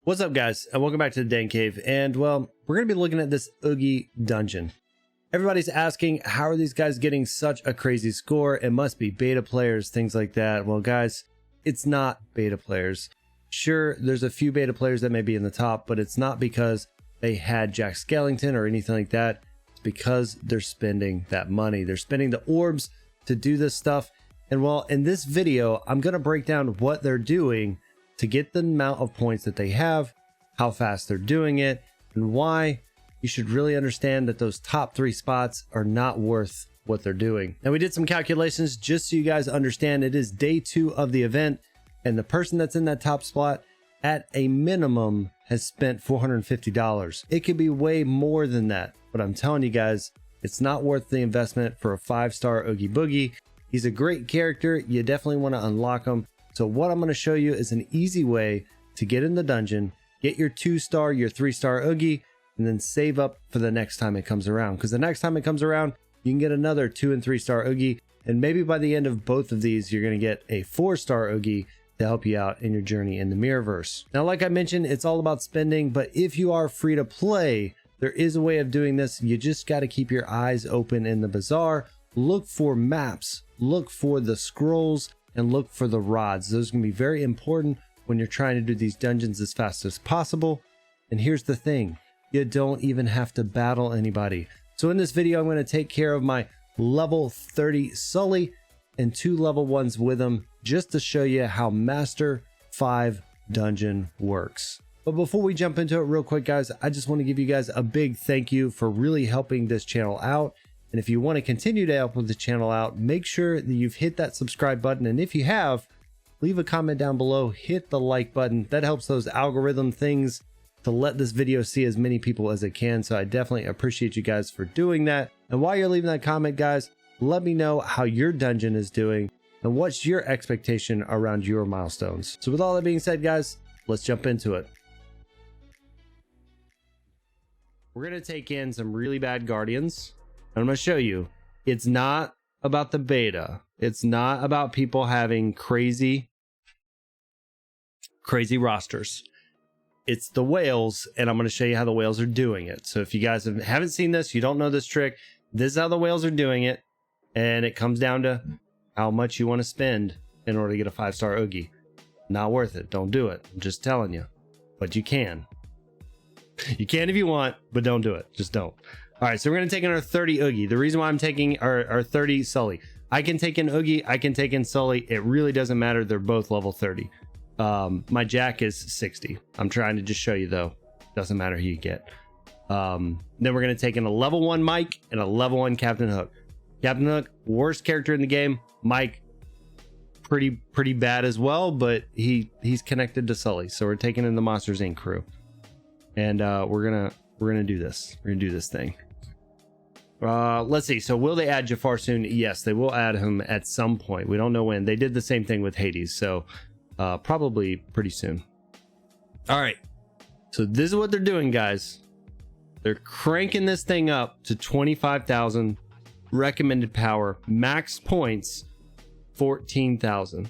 What's up, guys, and welcome back to the Dan Cave. And well, we're going to be looking at this Oogie dungeon. Everybody's asking, how are these guys getting such a crazy score? It must be beta players, things like that. Well, guys, it's not beta players. Sure, there's a few beta players that may be in the top, but it's not because they had Jack Skellington or anything like that. It's because they're spending that money. They're spending the orbs to do this stuff. And well, in this video, I'm going to break down what they're doing to get the amount of points that they have, how fast they're doing it, and why you should really understand that those top 3 spots are not worth what they're doing. Now, we did some calculations just so you guys understand it is day 2 of the event, and the person that's in that top spot at a minimum has spent $450. It could be way more than that, but I'm telling you guys, it's not worth the investment for a 5-star Oogie Boogie. He's a great character. You definitely want to unlock him. So what I'm going to show you is an easy way to get in the dungeon, get your 2-star, your 3-star Oogie, and then save up for the next time it comes around. Because the next time it comes around, you can get another 2- and 3-star Oogie. And maybe by the end of both of these, you're going to get a 4-star Oogie to help you out in your journey in the Mirrorverse. Now, like I mentioned, it's all about spending, but if you are free to play, there is a way of doing this. You just got to keep your eyes open in the bazaar. Look for maps, look for the scrolls, and look for the rods. Those can be very important when you're trying to do these dungeons as fast as possible. And here's the thing, you don't even have to battle anybody. So in this video, I'm going to take care of my level 30 Sully and 2 level 1s with him, just to show you how Master 5 dungeon works. But before we jump into it real quick, guys, I just want to give you guys a big thank you for really helping this channel out. And if you want to continue to help with the channel out, make sure that you've hit that subscribe button. And if you have, leave a comment down below, hit the like button. That helps those algorithm things to let this video see as many people as it can. So I definitely appreciate you guys for doing that. And while you're leaving that comment, guys, let me know how your dungeon is doing and what's your expectation around your milestones. So with all that being said, guys, let's jump into it. We're going to take in some really bad guardians. I'm going to show you, it's not about the beta. It's not about people having crazy rosters. It's the whales, and I'm going to show you how the whales are doing it. So if you guys haven't seen this, you don't know this trick, this is how the whales are doing it. And it comes down to how much you want to spend in order to get a 5-star Oogie. Not worth it. Don't do it. I'm just telling you. But you can. You can if you want, but don't do it. Just don't. All right, so we're going to take in our 30 Oogie. The reason why I'm taking our 30 Sully. I can take in Oogie, I can take in Sully. It really doesn't matter. They're both level 30. My Jack is 60. I'm trying to just show you, though. Doesn't matter who you get. Then we're going to take in a level 1 Mike and a level 1 Captain Hook. Captain Hook, worst character in the game. Mike, pretty bad as well, but he's connected to Sully. So we're taking in the Monsters Inc. crew. And we're gonna do this. We're gonna do this thing. Let's see. So will they add Jafar soon? Yes, they will add him at some point. We don't know when. They did the same thing with Hades, so probably pretty soon. All right. So this is what they're doing, guys. They're cranking this thing up to 25,000 recommended power. Max points 14,000.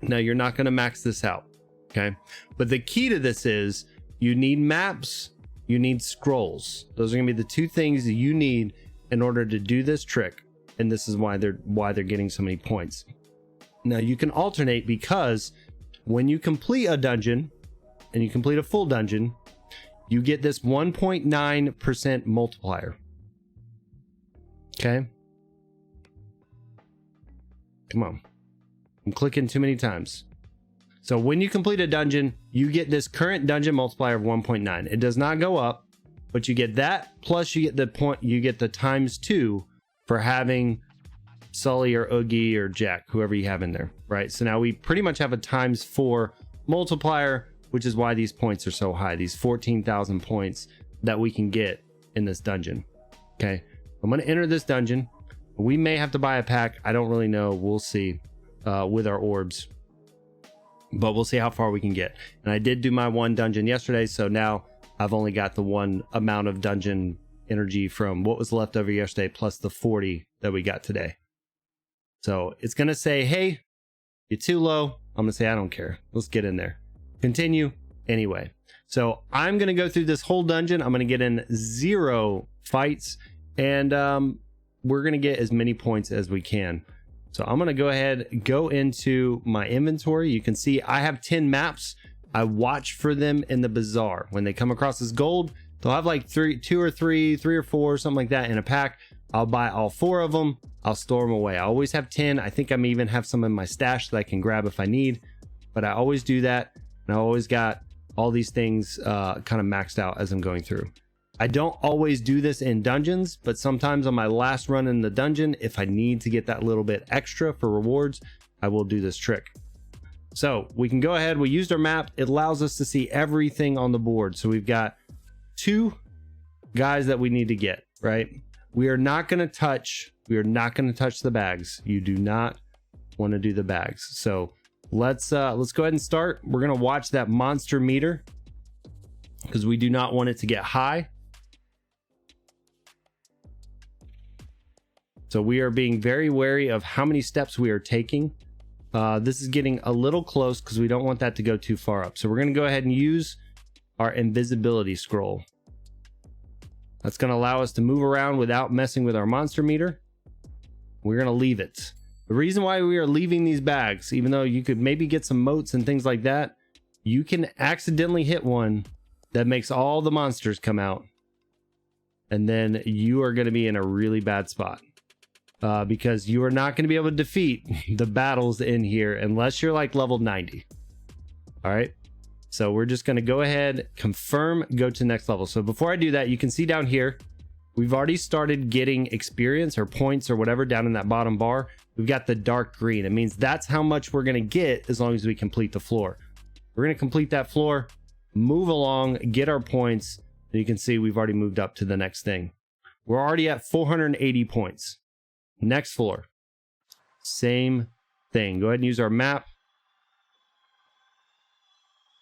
Now you're not going to max this out, okay? But the key to this is you need maps. You need scrolls. Those are gonna be the 2 things that you need in order to do this trick. And this is why they're getting so many points. Now you can alternate, because when you complete a dungeon and you complete a full dungeon, you get this 1.9% multiplier. Okay. Come on. I'm clicking too many times. So when you complete a dungeon, you get this current dungeon multiplier of 1.9. It does not go up, but you get that, plus you get the point, you get the ×2 for having Sully or Oogie or Jack, whoever you have in there, right? So now we pretty much have a ×4 multiplier, which is why these points are so high, these 14,000 points that we can get in this dungeon. Okay, I'm going to enter this dungeon. We may have to buy a pack. I don't really know. We'll see with our orbs. But we'll see how far we can get. And I did do my 1 dungeon yesterday, so now I've only got the 1 amount of dungeon energy from what was left over yesterday, plus the 40 that we got today. So it's going to say, hey, you're too low. I'm going to say, I don't care. Let's get in there. Continue. anyway. So I'm going to go through this whole dungeon. I'm going to get in 0 fights, and we're going to get as many points as we can. So I'm going to go ahead, go into my inventory. You can see I have 10 maps. I watch for them in the bazaar. When they come across as gold, they'll have like 3 or 4, something like that in a pack. I'll buy all 4 of them. I'll store them away. I always have 10. I think I may even have some in my stash that I can grab if I need, but I always do that. And I always got all these things kind of maxed out as I'm going through. I don't always do this in dungeons, but sometimes on my last run in the dungeon, if I need to get that little bit extra for rewards, I will do this trick. So we can go ahead. We used our map. It allows us to see everything on the board. So we've got 2 guys that we need to get, right? We are not going to touch the bags. You do not want to do the bags. So let's go ahead and start. We're going to watch that monster meter because we do not want it to get high. So we are being very wary of how many steps we are taking. This is getting a little close because we don't want that to go too far up. So we're going to go ahead and use our invisibility scroll. That's going to allow us to move around without messing with our monster meter. We're going to leave it. The reason why we are leaving these bags, even though you could maybe get some motes and things like that, you can accidentally hit one that makes all the monsters come out. And then you are going to be in a really bad spot. Because you are not going to be able to defeat the battles in here unless you're like level 90. All right. So we're just going to go ahead, confirm, go to next level. So before I do that, you can see down here, we've already started getting experience or points or whatever down in that bottom bar. We've got the dark green. It means that's how much we're going to get as long as we complete the floor. We're going to complete that floor, move along, get our points. And you can see we've already moved up to the next thing. We're already at 480 points. Next floor, same thing. Go ahead and use our map.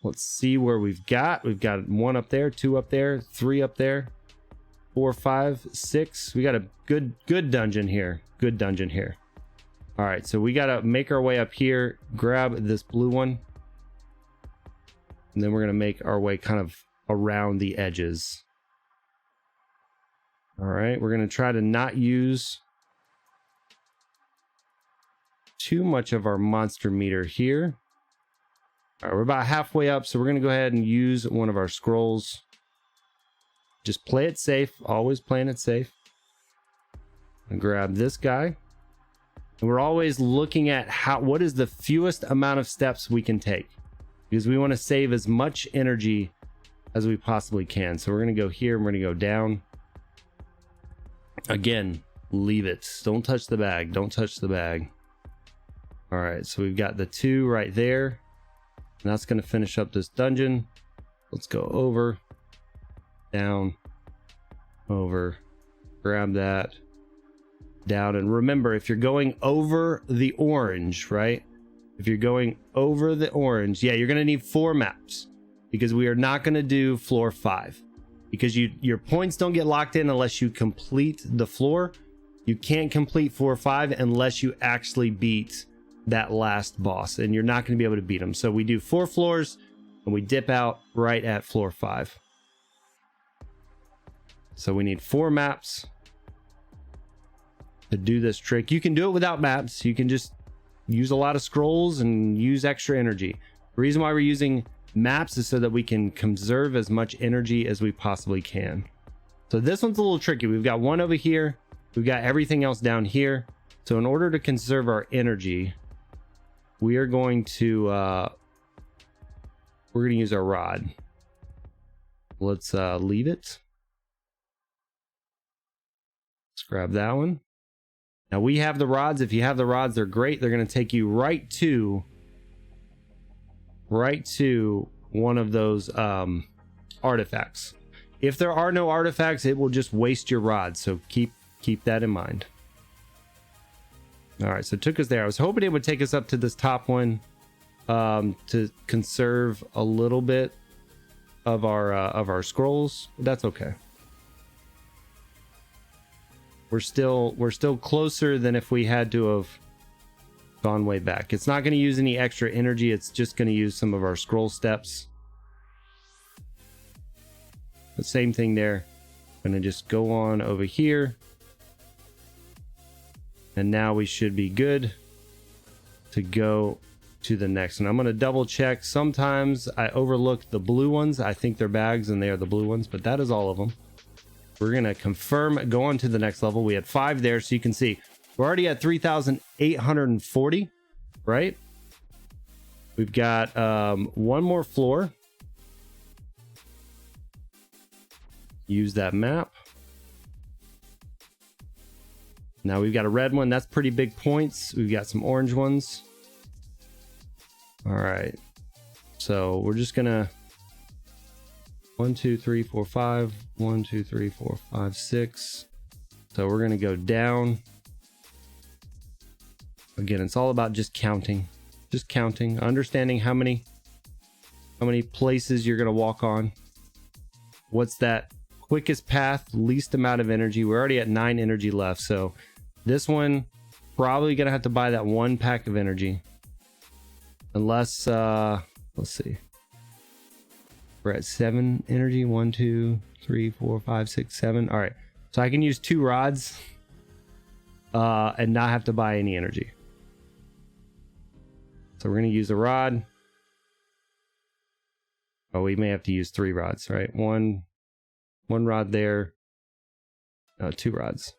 Let's see where we've got 1 up there, 2 up there, 3 up there, 4, 5, 6. We got a good dungeon here. Good dungeon here. All right, so we got to make our way up here, grab this blue one, and then we're going to make our way kind of around the edges. All right, we're going to try to not use too much of our monster meter here. All right, we're about halfway up, so we're going to go ahead and use one of our scrolls. Just play it safe, always playing it safe. And grab this guy. And we're always looking at what is the fewest amount of steps we can take, because we want to save as much energy as we possibly can. So we're going to go here and we're going to go down. Again, leave it. Don't touch the bag. Don't touch the bag. All right, so we've got the 2 right there, and that's going to finish up this dungeon. Let's go over, down, over, grab that, down. And remember, if you're going over the orange, right? If you're going over the orange, yeah, you're going to need 4 maps, because we are not going to do floor 5, because your points don't get locked in unless you complete the floor. You can't complete 4 or 5 unless you actually beat that last boss, and you're not going to be able to beat them. So we do 4 floors and we dip out right at floor 5. So we need 4 maps to do this trick. You can do it without maps. You can just use a lot of scrolls and use extra energy. The reason why we're using maps is so that we can conserve as much energy as we possibly can. So this one's a little tricky. We've got 1 over here. We've got everything else down here. So in order to conserve our energy, we are going to use our rod. Let's leave it. Let's grab that one. Now we have the rods. If you have the rods, they're great. They're going to take you right to one of those artifacts. If there are no artifacts, it will just waste your rods. So keep that in mind. All right, so it took us there. I was hoping it would take us up to this top one to conserve a little bit of our scrolls. But that's okay. We're still closer than if we had to have gone way back. It's not going to use any extra energy. It's just going to use some of our scroll steps. The same thing there. I'm gonna just go on over here, and now we should be good to go to the next one. I'm gonna double check. Sometimes I overlook the blue ones. I think they're bags and they are the blue ones, but that is all of them. We're gonna confirm, go on to the next level. We had 5 there, so you can see we're already at 3,840, right? We've got one more floor. Use that map. Now we've got a red one. That's pretty big points. We've got some orange ones. All right. So we're just gonna 1, 2, 3, 4, 5. 1, 2, 3, 4, 5, 6. So we're gonna go down. Again, it's all about just counting, understanding how many places you're gonna walk on. What's that quickest path, least amount of energy? We're already at 9 energy left, so this one probably gonna have to buy that 1 pack of energy, unless let's see, we're at 7 energy. 1, 2, 3, 4, 5, 6, 7. All right, so I can use 2 rods and not have to buy any energy. So we're gonna use a rod. Oh, we may have to use 3 rods, right? One rod there. 2 rods.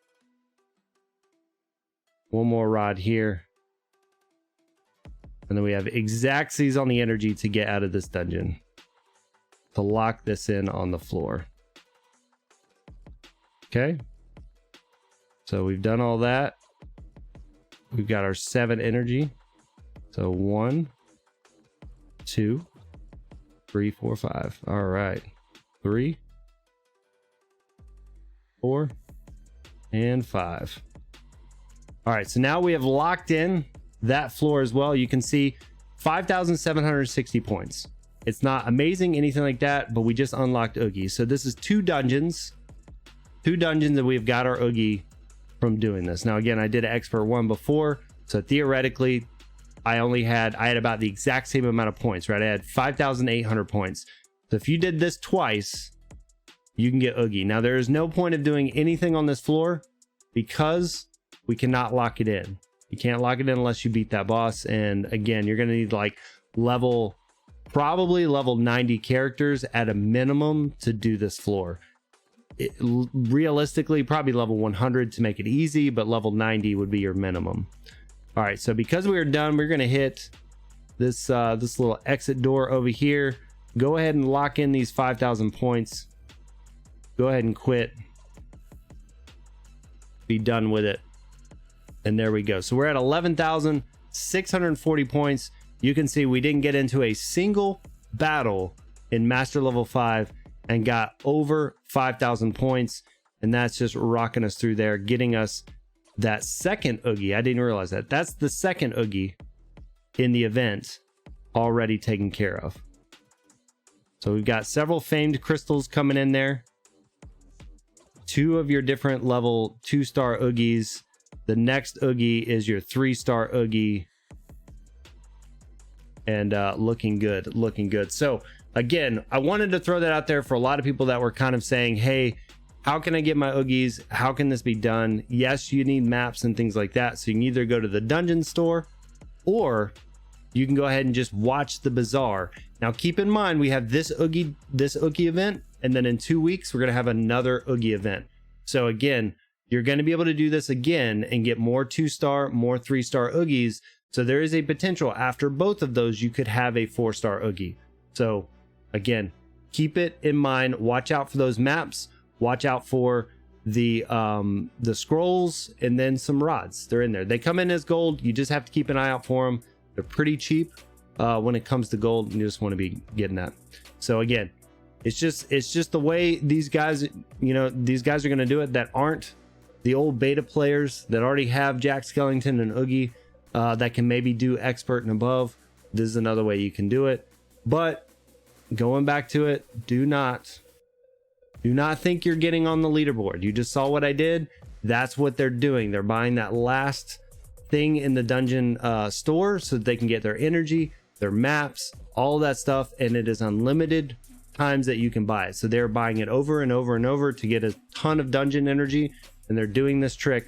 1 more rod here. And then we have exactsies on the energy to get out of this dungeon, to lock this in on the floor. Okay. So we've done all that. We've got our 7 energy. So 1, 2, 3, 4, 5. All right. 3, 4, and 5. All right, so now we have locked in that floor as well. You can see 5,760 points. It's not amazing, anything like that, but we just unlocked Oogie. So this is 2 dungeons. 2 dungeons that we've got our Oogie from doing this. Now, again, I did an expert 1 before, so theoretically, I had about the exact same amount of points, right? I had 5,800 points. So if you did this twice, you can get Oogie. Now, there is no point of doing anything on this floor because we cannot lock it in. You can't lock it in unless you beat that boss. And again, you're going to need like probably level 90 characters at a minimum to do this floor. Realistically, probably level 100 to make it easy, but level 90 would be your minimum. All right, so because we are done, we're going to hit this this little exit door over here. Go ahead and lock in these 5,000 points. Go ahead and quit. Be done with it. And there we go. So we're at 11,640 points. You can see we didn't get into a single battle in Master Level 5 and got over 5,000 points. And that's just rocking us through there, getting us that second Oogie. I didn't realize that. That's the second Oogie in the event already taken care of. So we've got several famed crystals coming in there. 2 of your different level 2-star Oogies. The next Oogie is your 3-star Oogie. And looking good. So again, I wanted to throw that out there for a lot of people that were kind of saying, hey, how can I get my Oogies? How can this be done? Yes, you need maps and things like that. So you can either go to the dungeon store or you can go ahead and just watch the bazaar. Now keep in mind, we have this Oogie event, and then in 2 weeks, we're going to have another Oogie event. So again, you're going to be able to do this again and get more 2-star, more 3-star Oogies. So there is a potential after both of those, you could have a 4-star Oogie. So again, keep it in mind. Watch out for those maps. Watch out for the scrolls and then some rods. They're in there. They come in as gold. You just have to keep an eye out for them. They're pretty cheap when it comes to gold, and you just want to be getting that. So again, it's just the way these guys, these guys are going to do it that aren't the old beta players that already have Jack Skellington and Oogie that can maybe do expert and above. This is another way you can do it. But going back to it, do not think you're getting on the leaderboard. You just saw what I did. That's what they're doing. They're buying that last thing in the dungeon store so that they can get their energy, their maps, all that stuff, and it is unlimited times that you can buy it. So they're buying it over and over and over to get a ton of dungeon energy, and they're doing this trick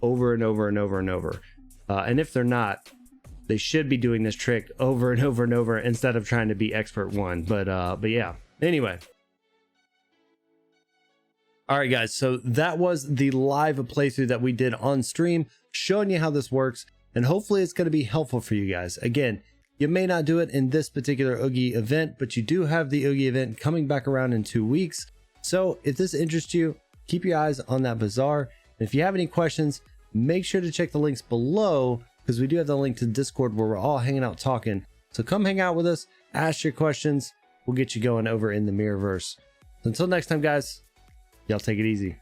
over and over and over and over. And if they're not, they should be doing this trick over and over and over instead of trying to be expert one. But yeah, anyway. All right, guys, so that was the live playthrough that we did on stream, showing you how this works, and hopefully it's going to be helpful for you guys. Again, you may not do it in this particular Oogie event, but you do have the Oogie event coming back around in 2 weeks. So if this interests you, keep your eyes on that bazaar. And if you have any questions, make sure to check the links below, because we do have the link to Discord where we're all hanging out talking. So come hang out with us, ask your questions. We'll get you going over in the Mirrorverse. Until next time, guys. Y'all take it easy.